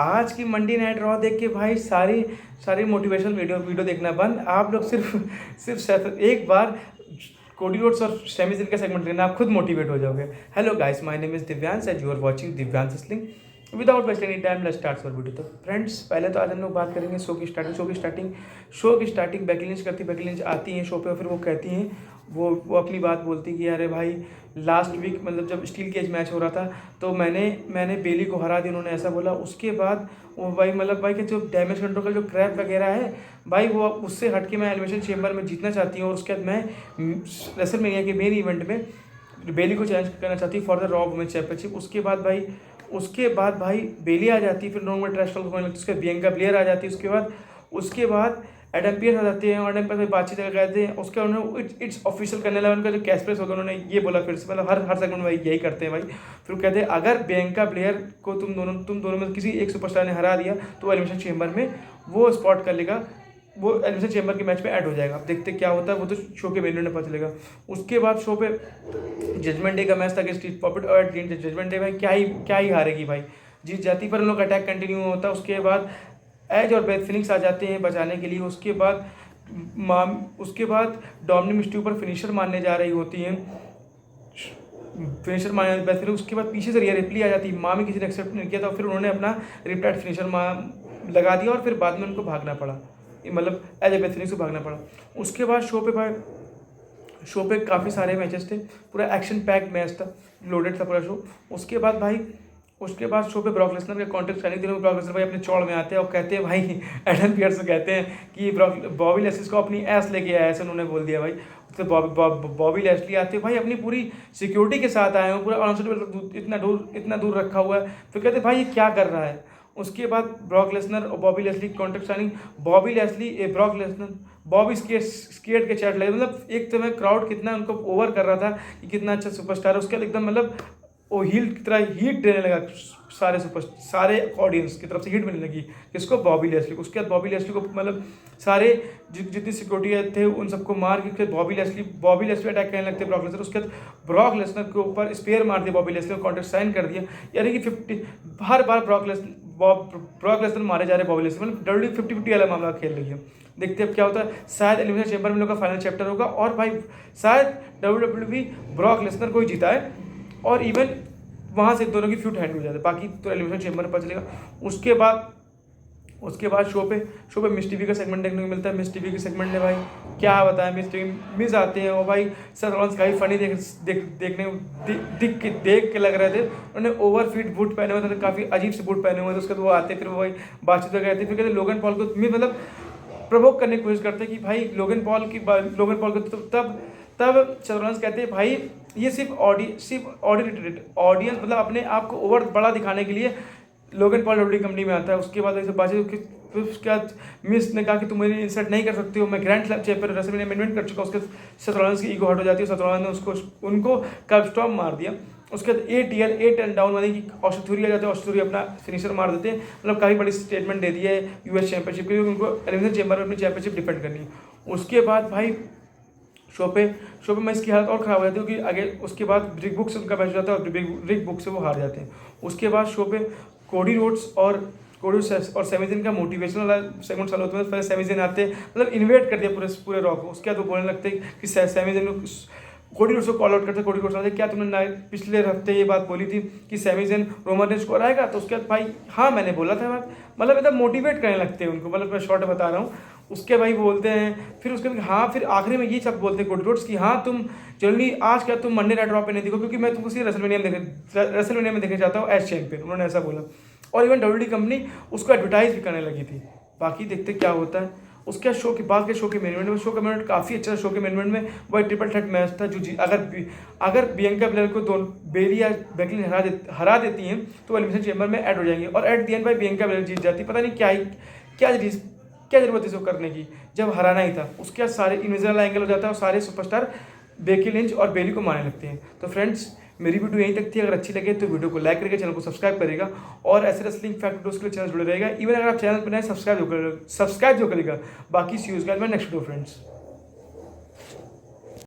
आज की मंडी night raw देख के भाई सारी सारी मोटिवेशनल वीडियो देखना बंद। आप लोग सिर्फ एक बार कोडी रोड्स और सेमी जिन का सेगमेंट देखना, आप खुद मोटिवेट हो जाओगे। Hello guys, my name is Divyansh and you are watching Divyansh hustling. Without waste any time let's start for video. तो फ्रेंड्स, पहले तो आज हम लोग बात करेंगे शो की स्टार्टिंग बेकी लिंच आती हैं शो पे, और फिर वो कहती हैं, वो अपनी बात बोलती कि अरे भाई लास्ट वीक मतलब जब स्टील केज मैच हो रहा था तो मैंने बेली को हरा दिया, उन्होंने ऐसा बोला। उसके बाद वो भाई मतलब भाई कि जो डैमेज कंट्रोल का जो क्रैप वगैरह है भाई, वो उससे हट के मैं एलिमिनेशन चेम्बर में जीतना चाहती हूँ। और उसके बाद मैं रेसलमेनिया के मेन इवेंट में बेली को चैलेंज करना चाहती हूँ for the raw women's championship. उसके बाद भाई बेली आ जाती है, फिर नॉर्मल ट्रैश टॉक होने लगती है, उसके बाद बियंका ब्लेयर आ जाती है, उसके बाद एडम पियर्स आ जाते हैं और एडम पियर्स बातचीत कहते हैं। उसके उन्होंने इट्स ऑफिशियल करने लगा, उनका जो कैश प्रेस होगा उन्होंने ये बोला फिर से, मतलब हर सेगमेंट में यही करते हैं भाई। फिर वो कहते हैं अगर बियंका ब्लेयर को तुम दोनों में किसी एक सुपरस्टार ने हरा दिया तो वो एलिमिनेशन चेम्बर में वो स्पॉट कर लेगा, वो एलिमिनेशन चेम्बर के मैच में ऐड हो जाएगा। अब देखते क्या होता है, वो तो शो के मेन में पता चलेगा। उसके बाद शो पे जजमेंट डे का मैच था कि स्ट्रीट प्रॉफिट और जजमेंट डे भाई क्या ही हारेगी भाई, जीत जाती, पर उन लोग का अटैक कंटिन्यू होता है। उसके बाद एज और बेथ फिनिक्स आ जाते हैं बचाने के लिए। उसके बाद डोमिनिक मिस्ट्रियो पर फिनिशर मारने जा रही होती हैं, फिनिशर मारने बेथ फिनिक्स। उसके बाद पीछे से रिया रिप्ली आ जाती है, माँ में किसी ने एक्सेप्ट नहीं किया था, फिर उन्होंने अपना रिप्टाइड फिनिशर लगा दिया और फिर बाद में उनको भागना पड़ा, मतलब एज ए बेथ फिनिक्स को भागना पड़ा। उसके बाद शो पे काफ़ी सारे मैचेस थे, पूरा एक्शन पैक्ड मैच था, लोडेड था पूरा शो। उसके बाद शो पे ब्रॉक लेसनर के कॉन्टेक्ट करने के लिए ब्रॉक लेसनर भाई अपने चौड़ में आते हैं और कहते हैं भाई एडम पियर्स को कहते हैं कि बॉबी लैस्ली को अपनी ऐस लेके आया, ऐसे उन्होंने बोल दिया भाई। तो बॉबी लैस्ली आते हैं भाई अपनी पूरी सिक्योरिटी के साथ आए हैं, पूरा अनाउंसर इतना दूर रखा हुआ है। फिर कहते हैं भाई ये क्या कर रहा है। उसके बाद ब्रॉक लेसनर और Bobby Lashley contract signing, Bobby स्केट के चैट लगे, मतलब एक तो मैं क्राउड कितना उनको ओवर कर रहा था कि कितना अच्छा सुपरस्टार है। उसके बाद एकदम मतलब वो हील की तरह हीट देने लगा, सारे ऑडियंस की तरफ से हीट मिलने लगी किसको, बॉबी लैस्ली को। उसके बाद बॉबी लैस्ली को मतलब सारे जितनी सिक्योरिटी थे उन सबको मार के बॉबी लैस्ली अटैक करने लगते ब्रॉक लेसनर। उसके बाद ब्रॉक लेसनर के ऊपर स्पेयर मार दिया बॉबी लैस्ली को, कॉन्ट्रैक्ट साइन कर दिया, यानी कि 50 हर बार ब्रॉक लेसनर मारे जा रहे बॉबी लैस्ली, मतलब डब्ल्यू 50-50 वाला मामला खेल रही है। देखते अब क्या होता है, शायद एलिमिनेशन चैम्बर में लोग का फाइनल चैप्टर होगा और भाई शायद WWE ब्रॉक लेसनर को ही जीता है और इवन वहाँ से दोनों की फ्यूट हैंड हो जाता है, बाकी तो एलिमिनेशन चेम्बर में पता चलेगा। उसके बाद शो पे मिस टीवी का सेगमेंट देखने को मिलता है। मिस टीवी के सेगमेंट में भाई क्या बताया, मिस आते हैं और भाई सर रॉलिंस काफ़ी फनी देख के लग रहे थे। उन्होंने ओवर फिट बूट पहने हुए थे, काफ़ी अजीब से बूट पहने हुए थे। उसके बाद वो आते फिर वो भाई बातचीत वगैरह कहते, फिर कहते लोगन पॉल को मतलब प्रवोक करने की कोशिश करते कि भाई लोगन पॉल को तब चंद्रवंश कहते हैं भाई ये सिर्फ ऑडियंस मतलब अपने आप को ओवर बड़ा दिखाने के लिए लोगन पॉल डब्ल्यू कंपनी में आता है। उसके बाद ऐसे बातचीत, फिर उसके बाद मिस ने कहा कि तुम मेरी इंसल्ट नहीं कर सकते हो, मैं ग्रैंड स्लैम चैंपियन रेसलमेनिया में इन्वेंट कर चुका हूँ। उसके सथ रॉलिंस की ईगो हट हो जाती है, सथ रॉलिंस ने उनको कर्ब स्टॉम्प मार दिया। उसके बाद 8 डाउन वाले की ऑस्ट्रेलिया आ जाते हैं, ऑस्ट्रेलिया अपना फिनिशर मार देते हैं, मतलब काफ़ी बड़ी स्टेटमेंट दे दी है यूएस चैंपियनशिप के लिए, उनको एलिमिनेशन चैम्बर में अपनी चैंपियनशिप डिफेंड करनी है। उसके बाद भाई शो पे मैं इसकी हालत और ख़राब हो जाती है क्योंकि आगे उसके बाद रिक बुक से उनका मैच हो जाता है और रिक बुक से वो हार जाते हैं। उसके बाद शो पे कोडी रोड्स और सेमीजन का मोटिवेशनल वाला सेगमेंट चालू होता है। पहले सेमीजन आते हैं, मतलब इन्वेट कर दिया पूरे रॉ को। उसके बाद वो बोलने लगते हैं कि सेमीजन कोडी रोड्स को कॉल आउट करते, कोडी रोड्स आते क्या तुमने पिछले हफ्ते ये बात बोली थी कि सेमीजन रोमन रेंज को हराएगा। तो उसके बाद भाई हाँ मैंने बोला था बात, मतलब एकदम मोटिवेट करने लगते हैं उनको, मतलब मैं शॉर्ट बता रहा हूँ। उसके भाई बोलते हैं फिर उसके हाँ फिर आखिरी में ये सब बोलते हैं कोडी रोड्स की हाँ तुम जल्दी आज क्या तुम मंडे नाइट रॉ पे नहीं देखो क्योंकि मैं तुमको सिर्फ रेसलमेनिया में देखना चाहता हूँ एज चैंपियन, उन्होंने ऐसा बोला। और इवन WWE कंपनी उसको एडवर्टाइज भी करने लगी थी। बाकी देखते क्या होता है। उसके शो के बाद के शो के मैनेजमेंट में, शो का मैनेजमेंट काफ़ी अच्छा शो के मैनेजमेंट में वही ट्रिपल थ्रेट मैच था जो अगर बियंका ब्लेयर को बेली या बेकी लिंच हरा देती हैं तो एलिमिनेशन चैम्बर में ऐड हो जाएंगे और एट दी एंड भाई बियंका ब्लेयर जीत जाती। पता नहीं क्या जरूरत है इसको करने की जब हराना ही था। उसके बाद सारे इन्विजिबल एंगल हो जाता है और सारे सुपरस्टार बेकी लिंच और बेली को मारने लगते हैं। तो फ्रेंड्स मेरी वीडियो यहीं तक थी, अगर अच्छी लगे तो वीडियो को लाइक करके चैनल को सब्सक्राइब करेगा और ऐसे रेसलिंग फैक्ट वीडियोस के लिए चैनल जुड़े रहेगा। इवन अगर आप चैनल पर नए सब्सक्राइब जो करेगा, बाकी see you guys my next video friends.